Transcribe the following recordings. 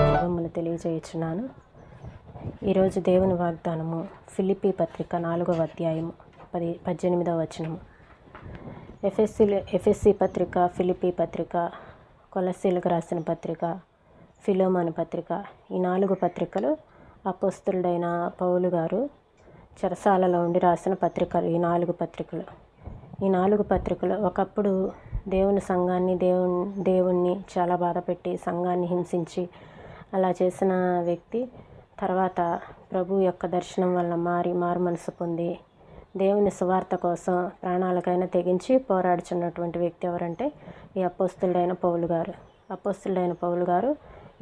శుభములు తెలియజేయుచున్నాను. ఈరోజు దేవుని వాగ్దానము ఫిలిప్పీ పత్రిక 4వ అధ్యాయము 18వ వచనము. ఎఫెస్సీ పత్రిక, ఫిలిప్పీ పత్రిక, కొలస్సీలకు రాసిన పత్రిక, ఫిలోమోను పత్రిక, ఈ 4 పత్రికలు అపోస్తలుడైన పౌలు గారు చెరసాలలో ఉండి రాసిన పత్రికలు. ఈ 4 పత్రికలు ఒకప్పుడు దేవుని సంఘాన్ని దేవుణ్ణి చాలా బాధపెట్టి సంఘాన్ని హింసించి అలా చేసిన వ్యక్తి తర్వాత ప్రభు యొక్క దర్శనం వల్ల మారు మనసు పొంది దేవుని సువార్త కోసం ప్రాణాలకైనా తెగించి పోరాడుచున్నటువంటి వ్యక్తి ఎవరంటే ఈ అపోస్తలుడైన పౌలు గారు. అపోస్తలుడైన పౌలు గారు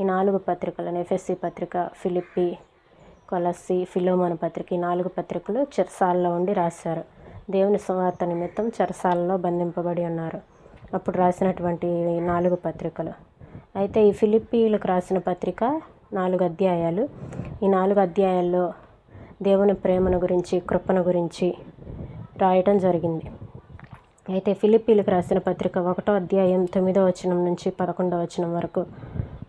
ఈ 4 పత్రికలను, ఎఫెస్సీ పత్రిక, ఫిలిప్పీ, కొలస్సీ, ఫిలోమోను పత్రిక, ఈ 4 పత్రికలు చెరసాలలో ఉండి రాశారు. దేవుని సువార్త నిమిత్తం చెరసాలలో బంధింపబడి ఉన్నారు. అప్పుడు రాసినటువంటి 4 పత్రికలు. అయితే ఈ ఫిలిప్పీలకు రాసిన పత్రిక 4 అధ్యాయాలు. ఈ 4 అధ్యాయాల్లో దేవుని ప్రేమను గురించి, కృపను గురించి రాయటం జరిగింది. అయితే ఫిలిప్పీలకు రాసిన పత్రిక 1వ అధ్యాయం 9వ వచనం నుంచి 11వ వచనం వరకు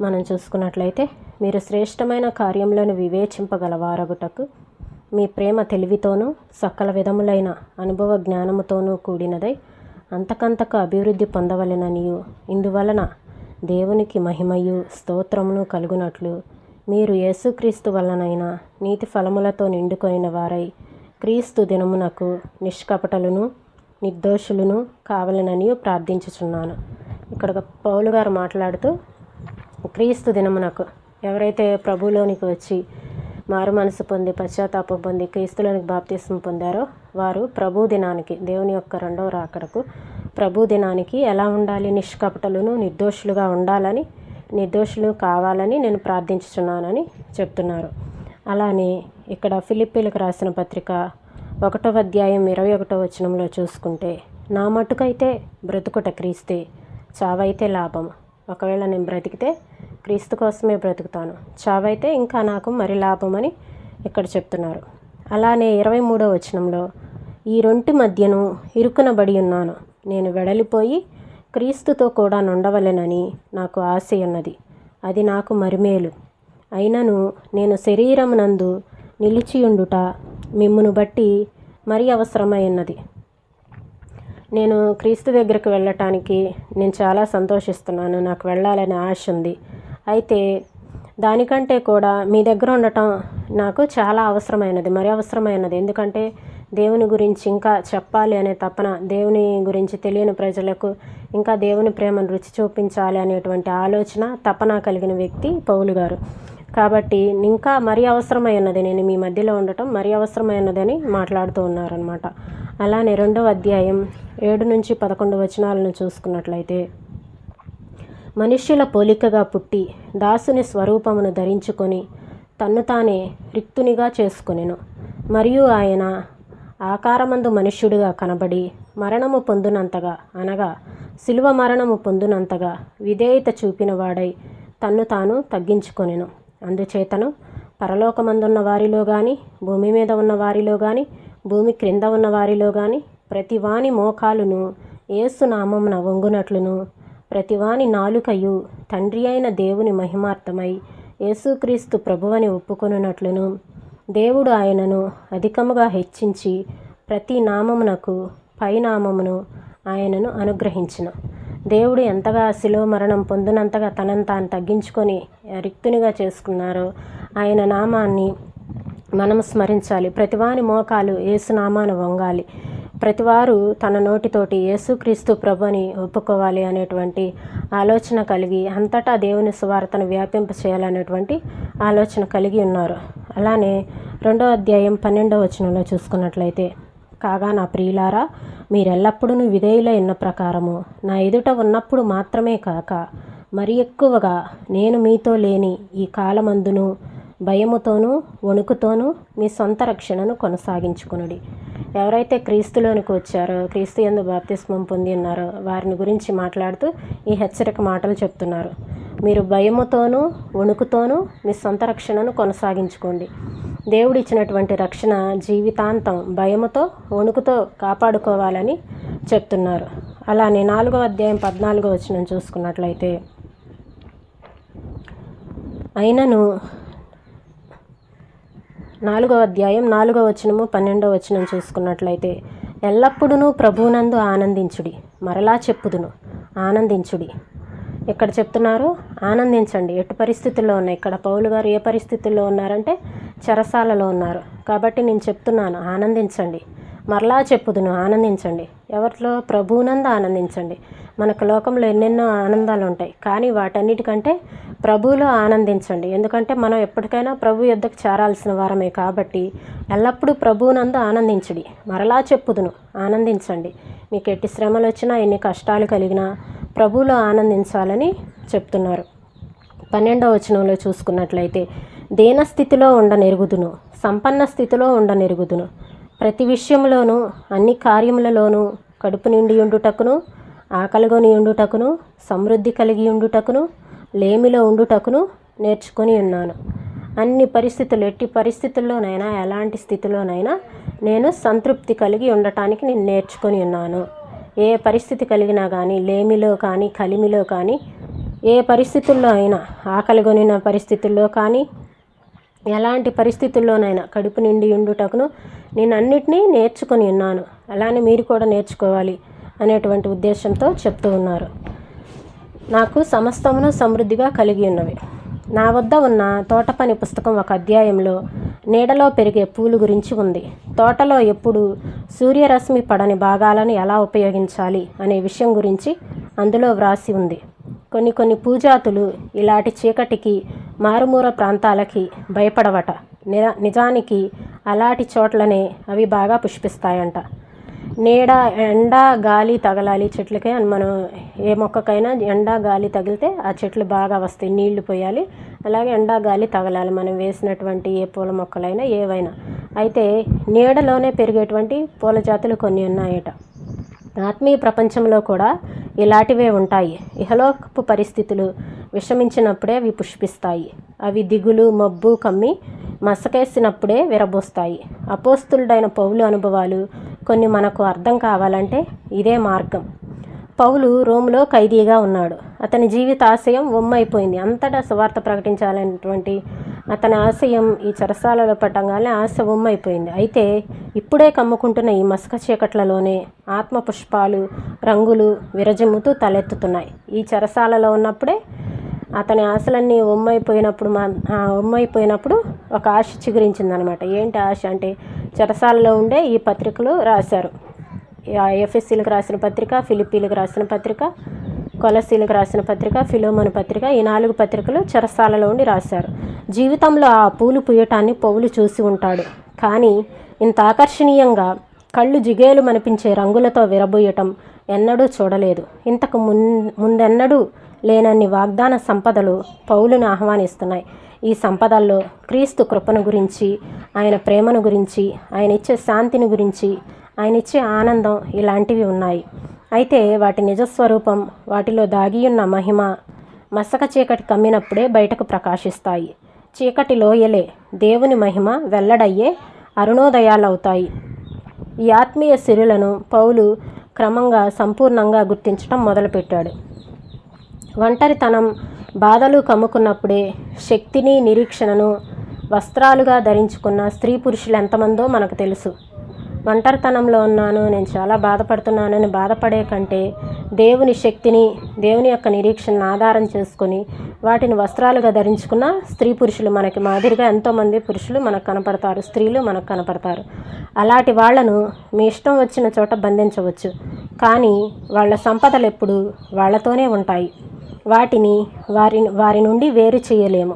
మనం చూసుకున్నట్లయితే, మీరు శ్రేష్టమైన కార్యంలోను వివేచింపగలవారగుటకు మీ ప్రేమ తెలివితోనూ సకల విధములైన అనుభవ జ్ఞానముతోనూ కూడినదై అంతకంతకు అభివృద్ధి పొందవలెననియు, ఇందువలన దేవునికి మహిమయు స్తోత్రమును కలుగునట్లు మీరు యేసుక్రీస్తు వలనైన నీతి ఫలములతో నిండుకొనిన వారై క్రీస్తు దినమునకు నిష్కపటలును నిర్దోషులను కావాలననియు ప్రార్థించుచున్నాను. ఇక్కడ పౌలు గారు మాట్లాడుతూ క్రీస్తు దినమునకు ఎవరైతే ప్రభులోనికి వచ్చి మారు మనసు పొంది పశ్చాత్తాపం పొంది క్రీస్తులోనికి బాప్తిస్మం పొందారో వారు ప్రభు దినానికి, దేవుని యొక్క 2వ రాకడకు ప్రభు దినానికి ఎలా ఉండాలి? నిష్కపటలును నిర్దోషులుగా ఉండాలని, నిర్దోషులు కావాలని నేను ప్రార్థించుచున్నానని చెప్తున్నారు. అలానే ఇక్కడ ఫిలిప్పీలకు రాసిన పత్రిక 1వ అధ్యాయం 21వ వచనంలో చూసుకుంటే, నా మటుకైతే బ్రతుకుట క్రీస్తే, చావైతే లాభం. ఒకవేళ నేను బ్రతికితే క్రీస్తు కోసమే బ్రతుకుతాను, చావైతే ఇంకా నాకు మరి లాభమని ఇక్కడ చెప్తున్నారు. అలానే 23వ వచనంలో, ఈ రొంటి మధ్యను ఇరుకునబడి ఉన్నాను, నేను వెడలిపోయి క్రీస్తుతో కూడా నుండవలెనని నాకు ఆశ ఉన్నది, అది నాకు మరిమేలు. అయినను నేను శరీరమునందు నిలిచియుండుట మిమ్మును బట్టి మరి అవసరమై ఉన్నది. నేను క్రీస్తు దగ్గరకు వెళ్ళటానికి నేను చాలా సంతోషిస్తున్నాను, నాకు వెళ్ళాలనే ఆశ ఉంది. అయితే దానికంటే కూడా మీ దగ్గర ఉండటం నాకు చాలా అవసరమైనది, మరి అవసరమైనది. ఎందుకంటే దేవుని గురించి ఇంకా చెప్పాలి అనే తపన, దేవుని గురించి తెలియని ప్రజలకు ఇంకా దేవుని ప్రేమను రుచి చూపించాలి అనేటువంటి ఆలోచన, తపన కలిగిన వ్యక్తి పౌలు గారు. కాబట్టి ఇంకా మరీ అవసరమైనది, నేను మీ మధ్యలో ఉండటం మరీ అవసరమైనదని మాట్లాడుతూ ఉన్నారనమాట. అలానే 2వ అధ్యాయం 7 నుంచి 11 వచనాలను చూసుకున్నట్లయితే, మనుష్యుల పోలికగా పుట్టి దాసుని స్వరూపమును ధరించుకొని తన్ను తానే రిక్తునిగా చేసుకొనెను. మరియు ఆయన ఆకారమందు మనుష్యుడిగా కనబడి మరణము పొందునంతగా, అనగా శిలువ మరణము పొందునంతగా విధేయత చూపిన వాడై తన్ను తాను తగ్గించుకొనెను. అందుచేతను పరలోకమందున్న వారిలో కానీ, భూమి మీద ఉన్న వారిలో కానీ, భూమి క్రింద ఉన్న వారిలో కానీ ప్రతివాని మోకాలును యేసు నామమున వంగునట్లును, ప్రతివాని నాలుకయు తండ్రి అయిన దేవుని మహిమార్థమై యేసుక్రీస్తు ప్రభువని ఒప్పుకొనున్నట్లును, దేవుడు ఆయనను అధికముగా హెచ్చించి ప్రతి నామమునకు పైనామమును ఆయనను అనుగ్రహించును. దేవుడు ఎంతగా శిలువ మరణం పొందినంతగా తనను తాను తగ్గించుకొని రిక్తునిగా చేసుకున్నారో ఆయన నామాన్ని మనం స్మరించాలి. ప్రతివాని మోకాలు యేసునామాను వంగాలి, ప్రతివారు తన నోటితోటి యేసుక్రీస్తు ప్రభుని ఒప్పుకోవాలి అనేటువంటి ఆలోచన కలిగి అంతటా దేవుని సువార్తను వ్యాపింప చేయాలనేటువంటి ఆలోచన కలిగి ఉన్నారు. అలానే 2వ అధ్యాయం 12వ వచనంలో చూసుకున్నట్లయితే, కాగా నా ప్రియులారా, మీరెల్లప్పుడూ విధేయులై ఉన్న ప్రకారము నా ఎదుట ఉన్నప్పుడు మాత్రమే కాక మరి ఎక్కువగా నేను మీతో లేని ఈ కాలమందును భయముతోనూ వణుకుతోనూ మీ సొంత రక్షణను కొనసాగించుకొనుడి. ఎవరైతే క్రీస్తులోనికి వచ్చారో, క్రీస్తు యందు బాప్తిస్మం పొంది ఉన్నారో వారిని గురించి మాట్లాడుతూ ఈ హెచ్చరిక మాటలు చెప్తున్నారు. మీరు భయముతోనూ వణుకుతోనూ మీ సొంత రక్షణను కొనసాగించుకోండి. దేవుడు ఇచ్చినటువంటి రక్షణ జీవితాంతం భయముతో వణుకుతో కాపాడుకోవాలని చెప్తున్నారు. అలానే 4వ అధ్యాయం 14వ వచనం చూసుకున్నట్లయితే, అయినను 4వ అధ్యాయం 4వ వచనము 12వ వచనం చూసుకున్నట్లయితే, ఎల్లప్పుడూ ప్రభువునందు ఆనందించుడి, మరలా చెప్పుదును ఆనందించుడి. ఇక్కడ చెప్తున్నారు ఆనందించండి. ఎటు పరిస్థితుల్లో ఉన్నాయి, ఇక్కడ పౌలు గారు ఏ పరిస్థితుల్లో ఉన్నారంటే చెరసాలలో ఉన్నారు. కాబట్టి నేను చెప్తున్నాను ఆనందించండి, మరలా చెప్పుదును ఆనందించండి. ఎవరిలో? ప్రభువునందు ఆనందించండి. మనకు లోకంలో ఎన్నెన్నో ఆనందాలు ఉంటాయి, కానీ వాటన్నిటికంటే ప్రభువులో ఆనందించండి. ఎందుకంటే మనం ఎప్పటికైనా ప్రభు యొద్దకు చేరాల్సిన వారమే. కాబట్టి ఎల్లప్పుడూ ప్రభువునందు ఆనందించుడి, మరలా చెప్పుదును ఆనందించండి. మీకు ఎట్టి శ్రమలు వచ్చినా, ఎన్ని కష్టాలు కలిగినా ప్రభువులో ఆనందించాలని చెప్తున్నారు. 12వ వచనంలో చూసుకున్నట్లయితే, దీనస్థితిలో ఉండనెరుగుదును, సంపన్న స్థితిలో ఉండనెరుగుదును, ప్రతి విషయంలోనూ అన్ని కార్యములలోనూ కడుపు నిండి ఉండుటకును, ఆకలిగొని ఉండుటకును, సమృద్ధి కలిగి ఉండుటకును, లేమిలో ఉండుటకును నేర్చుకొని ఉన్నాను. అన్ని పరిస్థితులు, ఎట్టి పరిస్థితుల్లోనైనా, ఎలాంటి స్థితిలోనైనా నేను సంతృప్తి కలిగి ఉండటానికి నేను నేర్చుకొని ఉన్నాను. ఏ పరిస్థితి కలిగినా కానీ, లేమిలో కానీ, కలిమిలో కానీ, ఏ పరిస్థితుల్లో అయినా, ఆకలిగొనిన పరిస్థితుల్లో కానీ, ఎలాంటి పరిస్థితుల్లోనైనా కడుపు నిండి ఉండుటకును నేను అన్నిటినీ నేర్చుకొని ఉన్నాను. అలానే మీరు కూడా నేర్చుకోవాలి అనేటువంటి ఉద్దేశంతో చెప్తూ ఉన్నారు. నాకు సమస్తమును సమృద్ధిగా కలిగి ఉన్నవి. నా వద్ద ఉన్న తోట పని పుస్తకం ఒక అధ్యాయంలో నీడలో పెరిగే పూలు గురించి ఉంది. తోటలో ఎప్పుడు సూర్యరశ్మి పడని భాగాలను ఎలా ఉపయోగించాలి అనే విషయం గురించి అందులో వ్రాసి ఉంది. కొన్ని పూజాతులు ఇలాంటి చీకటికి, మారుమూల ప్రాంతాలకి భయపడవట. నిజానికి అలాంటి చోట్లనే అవి బాగా పుష్పిస్తాయంట. నీడ, ఎండ, గాలి తగలాలి చెట్లకే అని మనం ఏ మొక్కకైనా ఎండ గాలి తగిలితే ఆ చెట్లు బాగా వస్తాయి, నీళ్లు పోయాలి. అలాగే ఎండ గాలి తగలాలి మనం వేసినటువంటి ఏ పూల మొక్కలైనా ఏవైనా. అయితే నీడలోనే పెరిగేటువంటి పూల జాతులు కొన్ని ఉన్నాయట. ఆత్మీయ ప్రపంచంలో కూడా ఇలాంటివే ఉంటాయి. ఇహలోకపు పరిస్థితులు విషమించినప్పుడే అవి పుష్పిస్తాయి. అవి దిగులు, మబ్బు కమ్మి మసకేసినప్పుడే విరబోస్తాయి. అపోస్తులుడైన పౌలు అనుభవాలు కొన్ని మనకు అర్థం కావాలంటే ఇదే మార్గం. పౌలు రోమ్లో ఖైదీగా ఉన్నాడు. అతని జీవిత ఆశయం ఒమ్మైపోయింది. అంతటా సువార్త ప్రకటించాలనేటువంటి అతని ఆశయం ఈ చెరసాలలో పట్టంగానే ఆశ ఒమ్మైపోయింది. అయితే ఇప్పుడే కమ్ముకుంటున్న ఈ మసక చీకట్లలోనే ఆత్మ పుష్పాలు, రంగులు విరజిమ్ముతూ తలెత్తుతున్నాయి. ఈ చెరసాలలో ఉన్నప్పుడే అతని ఆశలన్నీ ఒమ్మైపోయినప్పుడు ఒక ఆశ చిగురించిందనమాట. ఏంటి ఆశ అంటే, చెరసాలలో ఉండే ఈ పత్రికలు రాశారు. ఎఫెసీలకు రాసిన పత్రిక, ఫిలిప్పీలకు రాసిన పత్రిక, కొలసీలకు రాసిన పత్రిక, ఫిలోమోను పత్రిక, ఈ 4 పత్రికలు చెరసాలలో ఉండి రాశారు. జీవితంలో ఆ పూలు పూయటాన్ని పౌలు చూసి ఉంటాడు. కానీ ఇంత ఆకర్షణీయంగా కళ్ళు జిగేలు మనిపించే రంగులతో విరబోయటం ఎన్నడూ చూడలేదు. ఇంతకు ముందెన్నడూ లేనన్ని వాగ్దాన సంపదలు పౌలును ఆహ్వానిస్తున్నాయి. ఈ సంపదల్లో క్రీస్తు కృపను గురించి, ఆయన ప్రేమను గురించి, ఆయన ఇచ్చే శాంతిని గురించి, ఆయన ఇచ్చే ఆనందం ఇలాంటివి ఉన్నాయి. అయితే వాటి నిజస్వరూపం, వాటిలో దాగియున్న మహిమ మసక చీకటి కమ్మినప్పుడే బయటకు ప్రకాశిస్తాయి. చీకటి లోయలే దేవుని మహిమ వెల్లడయ్యే అరుణోదయాలవుతాయి. ఈ ఆత్మీయ సిరులను పౌలు క్రమంగా సంపూర్ణంగా గుర్తించడం మొదలుపెట్టాడు. ఒంటరితనం, బాధలు కమ్ముకున్నప్పుడే శక్తిని, నిరీక్షణను వస్త్రాలుగా ధరించుకున్న స్త్రీ పురుషులు ఎంతమందో మనకు తెలుసు. ఒంటరితనంలో ఉన్నాను, నేను చాలా బాధపడుతున్నానని బాధపడే కంటే దేవుని శక్తిని, దేవుని యొక్క నిరీక్షణను ఆధారం చేసుకొని వాటిని వస్త్రాలుగా ధరించుకున్న స్త్రీ పురుషులు మనకి మాదిరిగా ఎంతోమంది పురుషులు మనకు కనపడతారు, స్త్రీలు మనకు కనపడతారు. అలాంటి వాళ్లను మీ ఇష్టం వచ్చిన చోట బంధించవచ్చు, కానీ వాళ్ళ సంపదలు ఎప్పుడు వాళ్ళతోనే ఉంటాయి. వారి నుండి వేరు చేయలేము.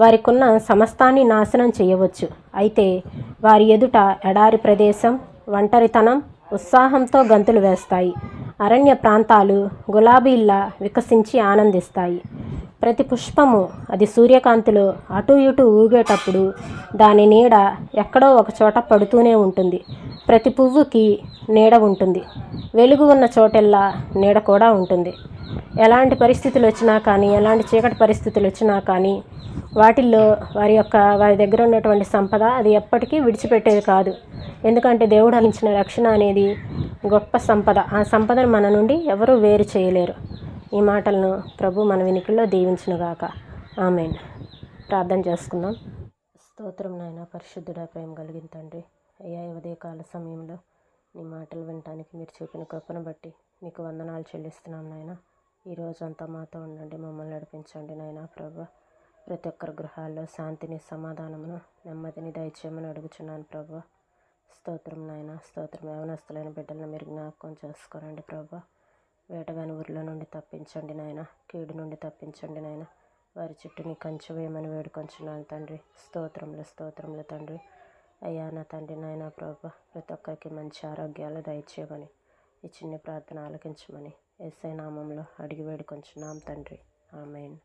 వారికున్న సమస్తాన్ని నాశనం చేయవచ్చు. అయితే వారి ఎదుట ఎడారి ప్రదేశం, ఒంటరితనం ఉత్సాహంతో గంతులు వేస్తాయి. అరణ్య ప్రాంతాలు గులాబీల్లా వికసించి ఆనందిస్తాయి. ప్రతి పుష్పము అది సూర్యకాంతిలో అటు ఇటు ఊగేటప్పుడు దాని నీడ ఎక్కడో ఒక చోట పడుతూనే ఉంటుంది. ప్రతి పువ్వుకి నీడ ఉంటుంది. వెలుగు ఉన్న చోటెల్లా నీడ కూడా ఉంటుంది. ఎలాంటి పరిస్థితులు వచ్చినా కానీ, ఎలాంటి చీకటి పరిస్థితులు వచ్చినా కానీ వాటిల్లో వారి దగ్గర ఉన్నటువంటి సంపద అది ఎప్పటికీ విడిచిపెట్టేది కాదు. ఎందుకంటే దేవుడు అందించిన రక్షణ అనేది గొప్ప సంపద. ఆ సంపదను మన నుండి ఎవరూ వేరు చేయలేరు. ఈ మాటలను ప్రభు మన వినికిల్లో దీవించునుగాక. ఆమేన్. ప్రార్థన చేసుకుందాం. స్తోత్రం నాయన, పరిశుద్ధుడా, ప్రేమ కలిగిన తండ్రి. అయ్యా, ఈ ఉదయకాల సమయంలో నీ మాటలు వినటానికి మీరు చూపిన కృపను బట్టి నీకు వందనాలు చెల్లిస్తున్నాం నాయన. ఈ రోజంతా మాతో ఉండండి, మమ్మల్ని నడిపించండి నాయన. ప్రభు, ప్రతి ఒక్కరి గృహాల్లో శాంతిని, సమాధానమును, నెమ్మదిని దయచేయమని అడుగుచున్నాను ప్రభు. స్తోత్రం నాయన, స్తోత్రం. యవనస్తులైన బిడ్డలను మీరు జ్ఞాపకం చేసుకోనండి ప్రభు. వేటగాని ఊరిలో నుండి తప్పించండి నాయన, కీడు నుండి తప్పించండి నాయన. వారి చుట్టూని కంచె వేయమని వేడుకొంచున్నాను తండ్రి. స్తోత్రములు తండ్రి. అయ్యా నా తండ్రి నాయన ప్రభు, ప్రతి ఒక్కరికి మంచి ఆరోగ్యాలు దయచేయమని, ఈ చిన్న ప్రార్థన ఆలకించమని యేసయ్య నామంలో అడిగి వేడుకొంచున్నాం తండ్రి. ఆమేన్.